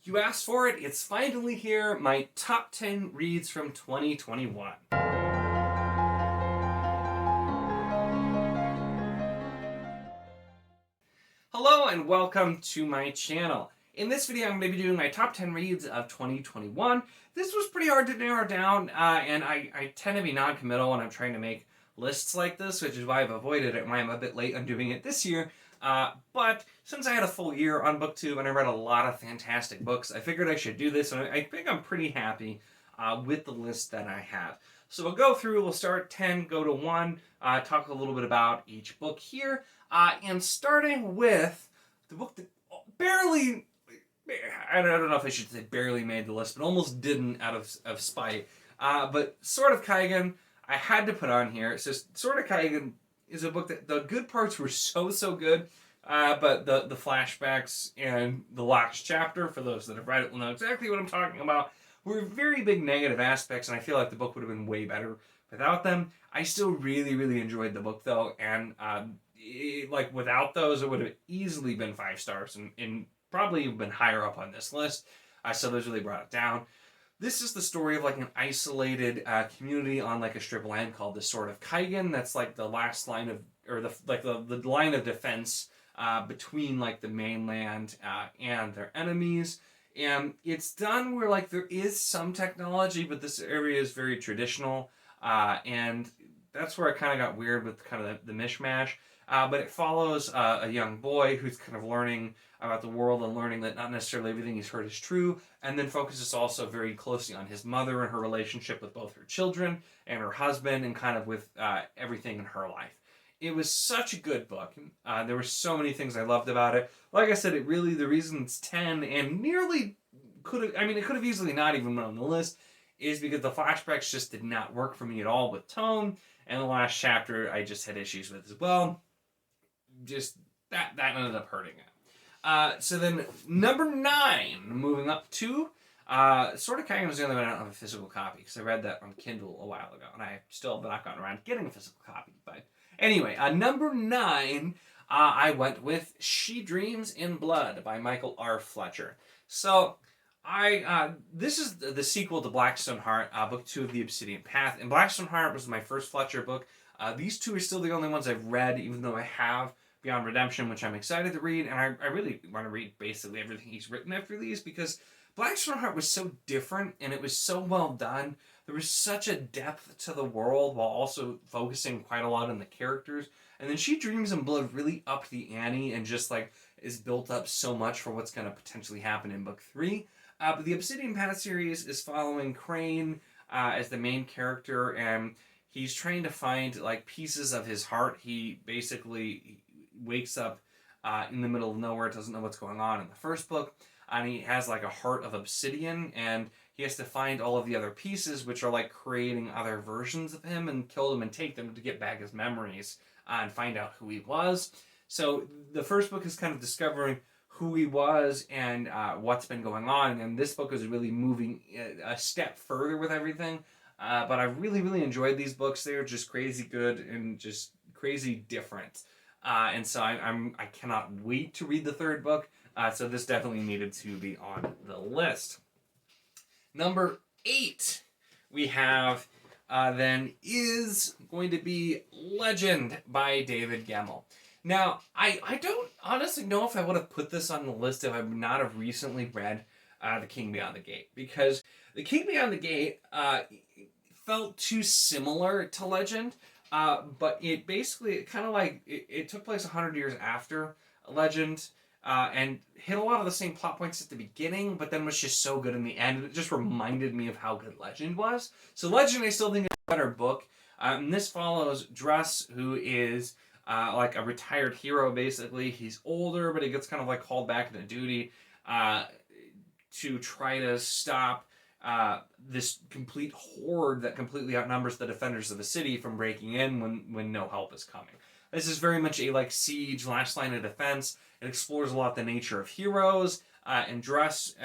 You asked for it, it's finally here, my top 10 reads from 2021. Hello and welcome to my channel. In this video I'm going to be doing my top 10 reads of 2021. This was pretty hard to narrow down, and I tend to be non-committal when I'm trying to make lists like this, which is why I've avoided it, why I'm a bit late on doing it this year. But since I had a full year on BookTube and I read a lot of fantastic books, I figured I should do this, and I think I'm pretty happy with the list that I have. So we'll go through, we'll start 10, go to 1, talk a little bit about each book here, and starting with the book that barely, I don't know if I should say barely made the list, but almost didn't out of spite, but Sword of Kaigen, I had to put on here. So Sword of Kaigen is a book that the good parts were so good, but the flashbacks and the last chapter, for those that have read it will know exactly what I'm talking about, were very big negative aspects, and I feel like the book would have been way better without them. I still really enjoyed the book though, and like without those it would have easily been 5 stars and probably been higher up on this list, so those really brought it down. This is the story of like an isolated community on like a strip of land called the Sword of Kaigen. That's like the last line of, or the line of defense between like the mainland and their enemies. And it's done where like there is some technology, but this area is very traditional, and that's where it kind of got weird with kind of the mishmash. But it follows a young boy who's kind of learning about the world and learning that not necessarily everything he's heard is true, and then focuses also very closely on his mother and her relationship with both her children and her husband and kind of with everything in her life. It was such a good book. There were so many things I loved about it. Like I said, it really, the reason it's 10 and nearly could have, I mean, it could have easily not even been on the list, is because the flashbacks just did not work for me at all with tone, and the last chapter I just had issues with as well. Just, that ended up hurting it. So then, number 9, moving up to, Sword of Kaigen was the only one I don't have a physical copy, because I read that on Kindle a while ago, and I still have not gotten around to getting a physical copy, but anyway, number 9, I went with She Dreams in Blood by Michael R. Fletcher. So, this is the sequel to Blackstone Heart, book 2 of the Obsidian Path, and Blackstone Heart was my first Fletcher book. These two are still the only ones I've read, even though I have Beyond Redemption, which I'm excited to read, and I really want to read basically everything he's written after these, because Blackstone Heart was so different, and it was so well done. There was such a depth to the world, while also focusing quite a lot on the characters. And then She Dreams in Blood really upped the ante, and just like is built up so much for what's going to potentially happen in book 3. But the Obsidian Path series is following Crane as the main character, and he's trying to find like pieces of his heart. He basically wakes up in the middle of nowhere, doesn't know what's going on in the first book, and he has like a heart of obsidian, and he has to find all of the other pieces, which are like creating other versions of him, and kill them and take them to get back his memories and find out who he was. So the first book is kind of discovering who he was and what's been going on, and this book is really moving a step further with everything. But I really enjoyed these books. They were just crazy good and just crazy different. And so I cannot wait to read the third book. So this definitely needed to be on the list. Number 8 we have then is going to be Legend by David Gemmell. Now, I don't honestly know if I would have put this on the list if I would not have recently read The King Beyond the Gate, because The King Beyond the Gate felt too similar to Legend, but it basically, it took place 100 years after Legend, and hit a lot of the same plot points at the beginning, but then was just so good in the end. It just reminded me of how good Legend was. So Legend, I still think, is a better book. And this follows Druss, who is like a retired hero, basically. He's older, but he gets kind of like called back into duty to try to stop this complete horde that completely outnumbers the defenders of the city from breaking in when no help is coming. This is very much a like siege, last line of defense. It explores a lot the nature of heroes, and Druss,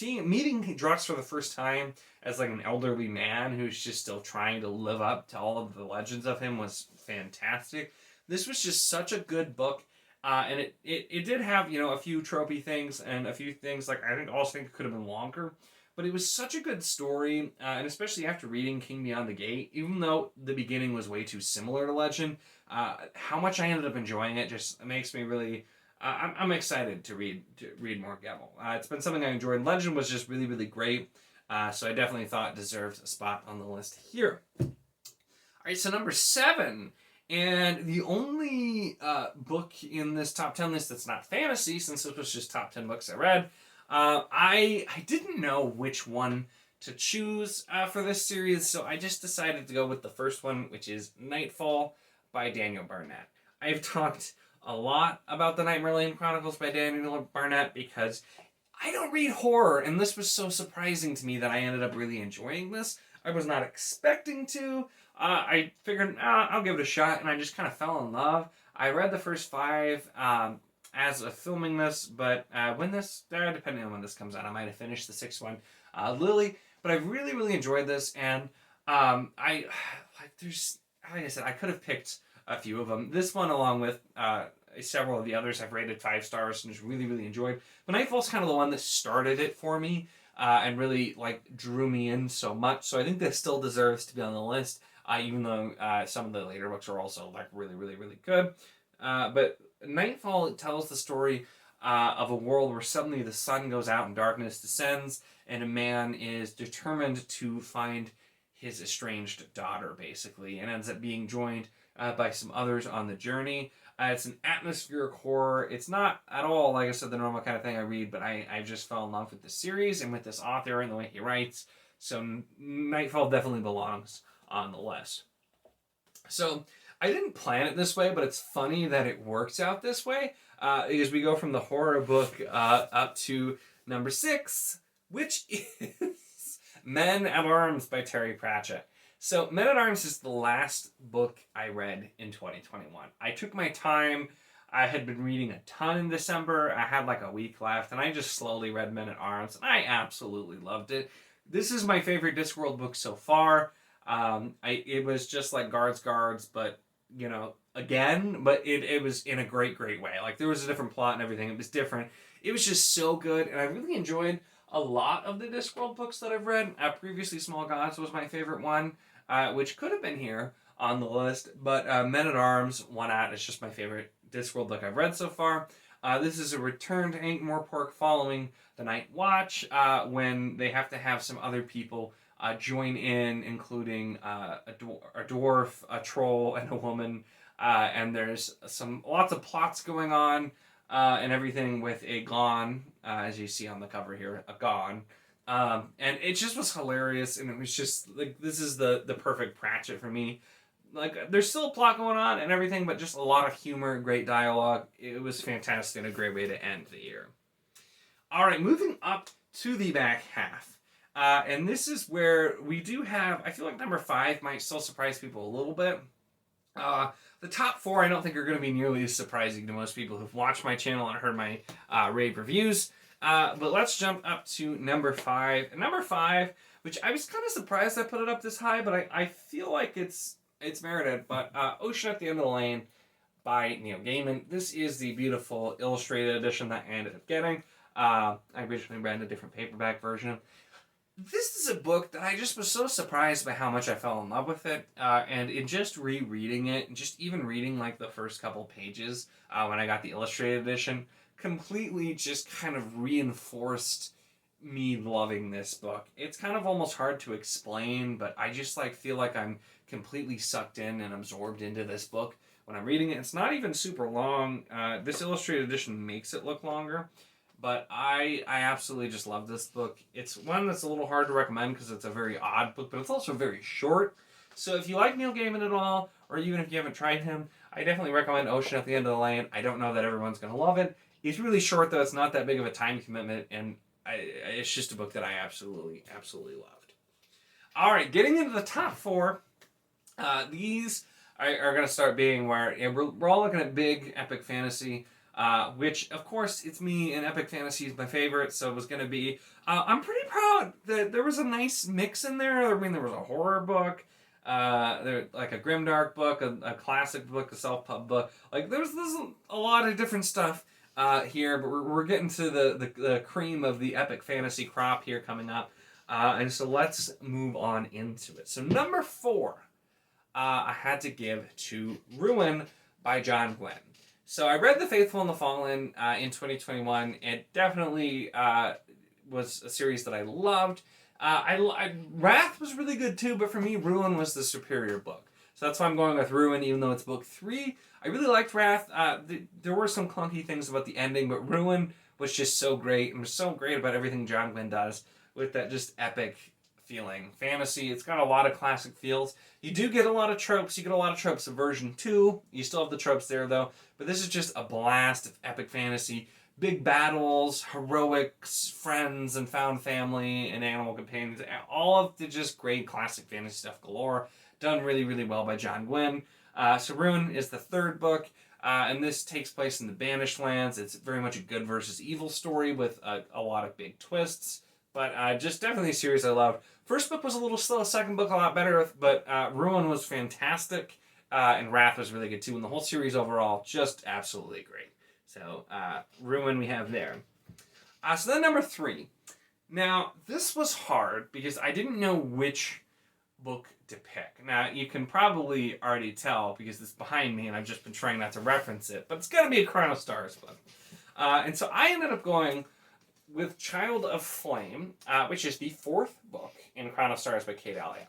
meeting Druss for the first time as like an elderly man who's just still trying to live up to all of the legends of him was fantastic. This was just such a good book, And it did have, a few tropey things and a few things like I also think it could have been longer. But it was such a good story, and especially after reading King Beyond the Gate, even though the beginning was way too similar to Legend, how much I ended up enjoying it just makes me really. I'm excited to read more Gebel. It's been something I enjoyed. Legend was just really, really great, so I definitely thought it deserved a spot on the list here. All right, so number 7. And the only book in this top 10 list that's not fantasy, since this was just top 10 books I read, I didn't know which one to choose for this series, so I just decided to go with the first one, which is Nightfall by Daniel Barnett. I've talked a lot about the Night Merlin Chronicles by Daniel Barnett because I don't read horror, and this was so surprising to me that I ended up really enjoying this. I was not expecting to. I figured, I'll give it a shot, and I just kind of fell in love. I read the first 5 as of filming this, but depending on when this comes out, I might have finished the 6th one, Lily. But I really, really enjoyed this, and like I said, I could have picked a few of them. This one, along with several of the others, I've rated 5 stars and just really, really enjoyed. But Nightfall's kind of the one that started it for me and really drew me in so much. So I think this still deserves to be on the list, even though some of the later books are also really, really, really good. But Nightfall tells the story of a world where suddenly the sun goes out and darkness descends, and a man is determined to find his estranged daughter, basically, and ends up being joined by some others on the journey. It's an atmospheric horror. It's not at all, like I said, the normal kind of thing I read, but I just fell in love with the series and with this author and the way he writes. So Nightfall definitely belongs on the list. So I didn't plan it this way, but it's funny that it works out this way because we go from the horror book up to number 6, which is Men at Arms by Terry Pratchett. So Men at Arms is the last book I read in 2021. I took my time. I had been reading a ton in December. I had a week left, and I just slowly read Men at Arms, and I absolutely loved it. This is my favorite Discworld book so far. It was just like Guards, but again, but it was in a great, great way. There was a different plot and everything. It was different. It was just so good, and I really enjoyed a lot of the Discworld books that I've read. Previously, Small Gods was my favorite one, which could have been here on the list, but Men at Arms won out. It's just my favorite Discworld book I've read so far. This is a return to Ankh-Morpork following the Night Watch, when they have to have some other people join in, including a dwarf, a troll, and a woman. And there's lots of plots going on and everything with a Gon, as you see on the cover here, a Gon. And it just was hilarious, and it was just this is the perfect Pratchett for me. There's still a plot going on and everything, but just a lot of humor, great dialogue. It was fantastic and a great way to end the year. All right, moving up to the back half. And this is where we do have, I feel like number 5 might still surprise people a little bit. The top 4 I don't think are going to be nearly as surprising to most people who've watched my channel and heard my rave reviews. But let's jump up to number 5. And number 5, which I was kind of surprised I put it up this high, but I feel like it's merited. But Ocean at the End of the Lane by Neil Gaiman. This is the beautiful illustrated edition that I ended up getting. I originally read a different paperback version. This is a book that I just was so surprised by how much I fell in love with it. And in just rereading it, and just even reading the first couple pages when I got the illustrated edition, completely just kind of reinforced me loving this book. It's kind of almost hard to explain, but I just feel like I'm completely sucked in and absorbed into this book when I'm reading it. It's not even super long. This illustrated edition makes it look longer. But I absolutely just love this book. It's one that's a little hard to recommend because it's a very odd book, but it's also very short. So if you like Neil Gaiman at all, or even if you haven't tried him, I definitely recommend Ocean at the End of the Lane. I don't know that everyone's going to love it. It's really short, though. It's not that big of a time commitment, and it's just a book that I absolutely, absolutely loved. All right, getting into the top 4. These are going to start being where we're all looking at big, epic fantasy. Which, of course, it's me, and epic fantasy is my favorite, so it was going to be... I'm pretty proud that there was a nice mix in there. I mean, there was a horror book, They're like a grimdark book, a classic book, a self-pub book. Like there's a lot of different stuff here, but we're getting to the cream of the epic fantasy crop here coming up. And so let's move on into it. So number 4, I had to give to Ruin by John Gwynne. So I read The Faithful and the Fallen in 2021. It definitely was a series that I loved. Wrath was really good too, but for me, Ruin was the superior book. So that's why I'm going with Ruin, even though it's book 3. I really liked Wrath. There were some clunky things about the ending, but Ruin was just so great, and was so great about everything John Gwynne does with that just epic feeling. Fantasy, it's got a lot of classic feels. You do get a lot of tropes. You get a lot of tropes of version 2. You still have the tropes there, though. But this is just a blast of epic fantasy. Big battles, heroics, friends, and found family, and animal companions. All of the just great classic fantasy stuff galore. Done really, really well by John Gwynne. So Ruin is the 3rd book. And this takes place in the Banished Lands. It's very much a good versus evil story with a lot of big twists. But just definitely a series I loved. First book was a little slow. Second book a lot better. But Ruin was fantastic. And Wrath was really good too. And the whole series overall, just absolutely great. So, Ruin we have there. So then number 3. Now, this was hard because I didn't know which book to pick. Now, you can probably already tell because it's behind me and I've just been trying not to reference it. But it's going to be a Crown of Stars book. And so I ended up going with Child of Flame, which is the 4th book in Crown of Stars by Kate Elliott.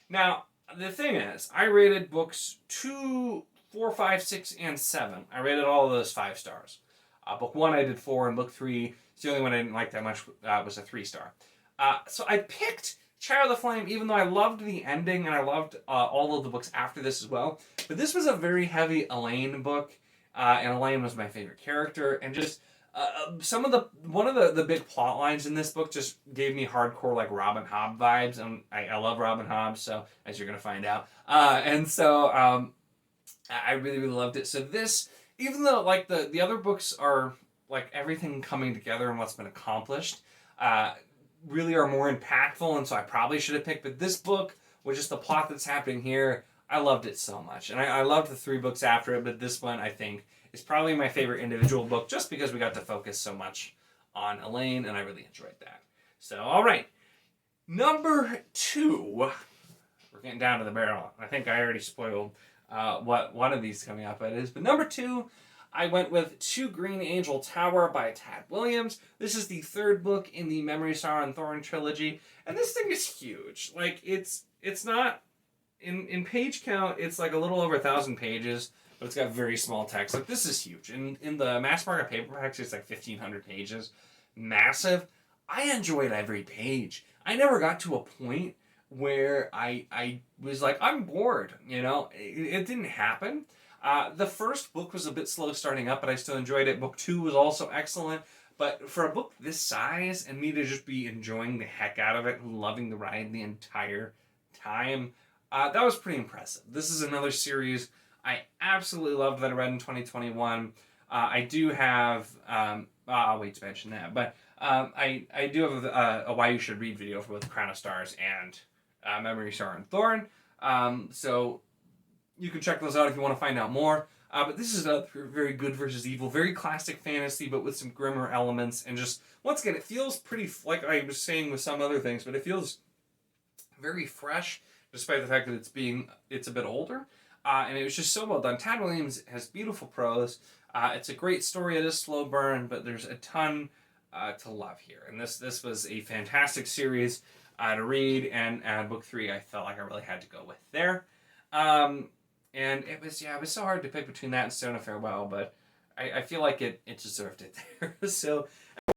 Now, the thing is, I rated books 2, 4, 5, 6, and 7. I rated all of those 5 stars. Book 1 I did 4, and book 3, it's the only one I didn't like that much, was a 3-star. So I picked Child of Flame, even though I loved the ending, and I loved all of the books after this as well. But this was a very heavy Elaine book, and Elaine was my favorite character, and just one of the big plot lines in this book just gave me hardcore like Robin Hobb vibes, and I love Robin Hobb, so as you're gonna find out, and so I really, really loved it. So this, even though like the other books are like everything coming together and what's been accomplished, really are more impactful, and so I probably should have picked. But this book, with just the plot that's happening here, I loved it so much, and I loved the 3 books after it. But this one, I think, is probably my favorite individual book, just because we got to focus so much on Elaine, and I really enjoyed that. So, all right, number 2. We're getting down to the barrel. I think I already spoiled what one of these coming up is. But number 2, I went with To Green Angel Tower by Tad Williams. This is the 3rd book in the Memory, Sorrow, and Thorn trilogy. And this thing is huge. Like, it's not... In page count, it's like a little over 1,000 pages, but it's got very small text. Like, this is huge. In the mass market paperbacks, it's like 1,500 pages. Massive. I enjoyed every page. I never got to a point where I was like, I'm bored, you know? It didn't happen. The first book was a bit slow starting up, but I still enjoyed it. Book 2 was also excellent. But for a book this size, and me to just be enjoying the heck out of it and loving the ride the entire time, that was pretty impressive. This is another series I absolutely loved that I read in 2021. I do have, I'll wait to mention that, but I do have a Why You Should Read video for both Crown of Stars and Memory, Sorrow, and Thorn. So you can check those out if you want to find out more. But this is a very good versus evil, very classic fantasy, but with some grimmer elements. And just, once again, it feels pretty, like I was saying with some other things, but it feels very fresh, despite the fact that it's a bit older. And it was just so well done. Tad Williams has beautiful prose. It's a great story. It is slow burn, but there's a ton to love here. And this was a fantastic series to read. And book 3, I felt like I really had to go with there. And it was so hard to pick between that and Stone of Farewell, but I feel like it deserved it there. So,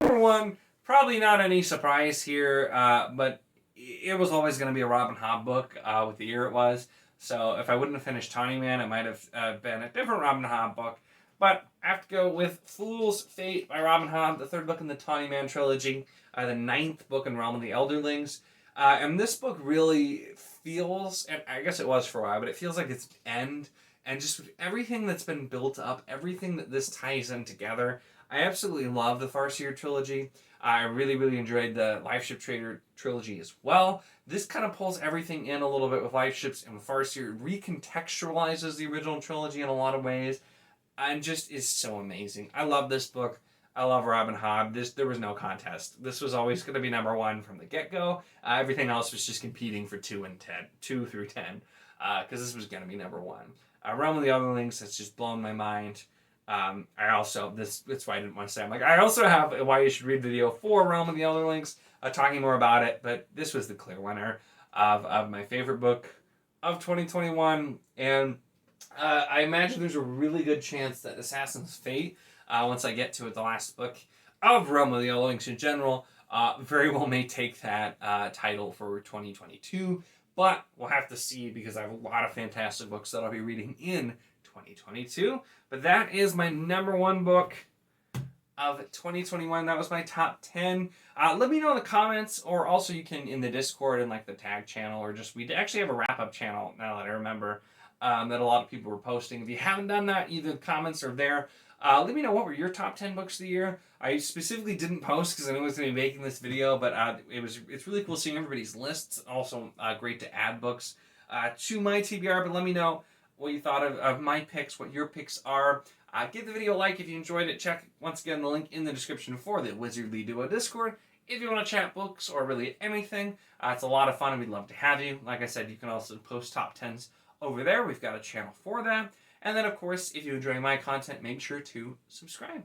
number 1, probably not any surprise here, but it was always going to be a Robin Hobb book with the year it was. So if I wouldn't have finished Tawny Man, it might have been a different Robin Hobb book. But I have to go with Fool's Fate by Robin Hobb, the 3rd book in the Tawny Man trilogy, the 9th book in Realm of the Elderlings. And this book really feels, and I guess it was for a while, but it feels like its end. And just everything that's been built up, everything that this ties in together, I absolutely love the Farseer trilogy. I really, really enjoyed the Life Ship Trader trilogy as well. This kind of pulls everything in a little bit with Life Ships and with Farseer. It recontextualizes the original trilogy in a lot of ways and just is so amazing. I love this book. I love Robin Hobb. There was no contest. This was always going to be number one from the get-go. Everything else was just competing for 2 through 10, because this was going to be number one. Realm of the Otherlings has just blown my mind. I also, that's why I didn't want to say, I also have a Why You Should Read video for Realm of the Otherlings, talking more about it, but this was the clear winner of my favorite book of 2021, and I imagine there's a really good chance that Assassin's Fate, once I get to it, the last book of Realm of the Otherlings in general, very well may take that title for 2022, but we'll have to see because I have a lot of fantastic books that I'll be reading in 2022. But that is my number one book of 2021. That was my top 10. Let me know in the comments, or also you can in the Discord and like the tag channel, or just, we actually have a wrap-up channel now that I remember, that a lot of people were posting. If you haven't done that, either the comments are there. Let me know what were your top 10 books of the year. I specifically didn't post because I knew I was going to be making this video, but it's really cool seeing everybody's lists. Also great to add books to my TBR, but let me know what you thought of my picks, what your picks are. Give the video a like if you enjoyed it. Check, once again, the link in the description for the Wizardly Duo Discord if you want to chat books or really anything. It's a lot of fun and we'd love to have you. Like I said, you can also post top 10s over there. We've got a channel for that. And then, of course, if you enjoy my content, make sure to subscribe.